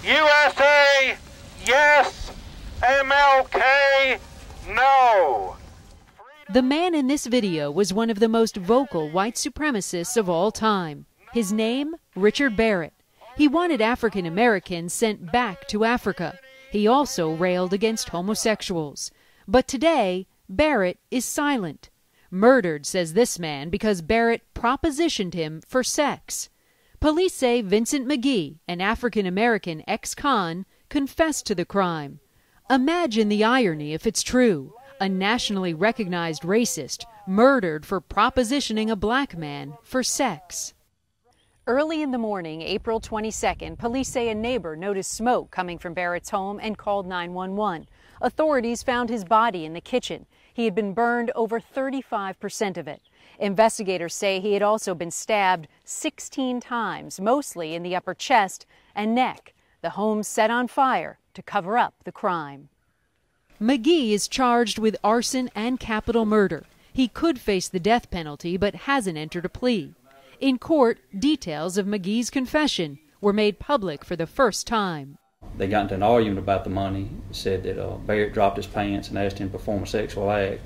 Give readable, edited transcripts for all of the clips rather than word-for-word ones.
USA, yes. MLK, no. The man in this video was one of the most vocal white supremacists of all time. His name, Richard Barrett. He wanted African Americans sent back to Africa. He also railed against homosexuals. But today, Barrett is silent. Murdered, says this man, because Barrett propositioned him for sex. Police say Vincent McGee, an African American ex-con, confessed to the crime. Imagine the irony if it's true. A nationally recognized racist murdered for propositioning a black man for sex. Early in the morning, April 22nd, police say a neighbor noticed smoke coming from Barrett's home and called 911. Authorities found his body in the kitchen. He had been burned over 35% of it. Investigators say he had also been stabbed 16 times, mostly in the upper chest and neck. The home set on fire to cover up the crime. McGee is charged with arson and capital murder. He could face the death penalty but hasn't entered a plea. In court, details of McGee's confession were made public for the first time. They got into an argument about the money. Said that Barrett dropped his pants and asked him to perform a sexual act.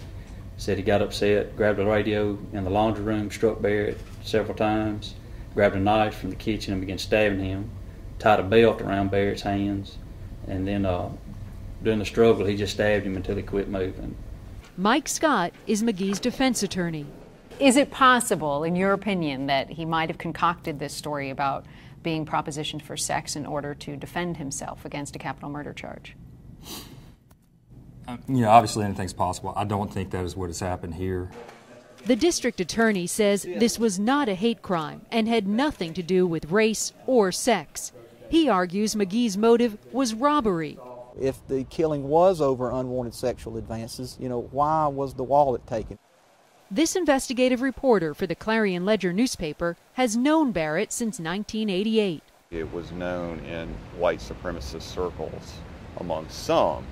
Said he got upset, grabbed a radio in the laundry room, struck Barrett several times, grabbed a knife from the kitchen and began stabbing him, tied a belt around Barrett's hands, and then during the struggle he just stabbed him until he quit moving. Mike Scott is McGee's defense attorney. Is it possible, in your opinion, that he might have concocted this story about being propositioned for sex in order to defend himself against a capital murder charge? Obviously anything's possible. I don't think that is what has happened here. The district attorney says this was not a hate crime and had nothing to do with race or sex. He argues McGee's motive was robbery. If the killing was over unwanted sexual advances, why was the wallet taken? This investigative reporter for the Clarion Ledger newspaper has known Barrett since 1988. It was known in white supremacist circles among some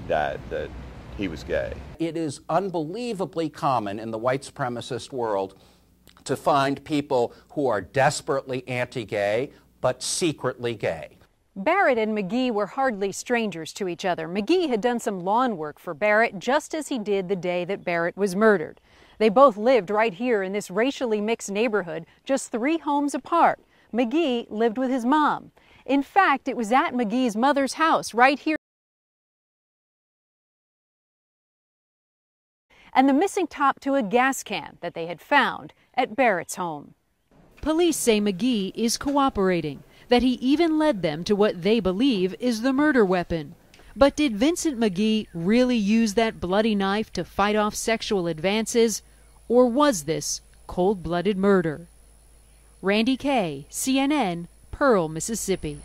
that he was gay. It is unbelievably common in the white supremacist world to find people who are desperately anti-gay but secretly gay. Barrett and McGee were hardly strangers to each other. McGee had done some lawn work for Barrett just as he did the day that Barrett was murdered. They both lived right here in this racially mixed neighborhood, just 3 homes apart. McGee lived with his mom. In fact, it was at McGee's mother's house right here. And the missing top to a gas can that they had found at Barrett's home. Police say McGee is cooperating, that he even led them to what they believe is the murder weapon. But did Vincent McGee really use that bloody knife to fight off sexual advances, or was this cold-blooded murder? Randi, Kaye, CNN, Pearl, Mississippi.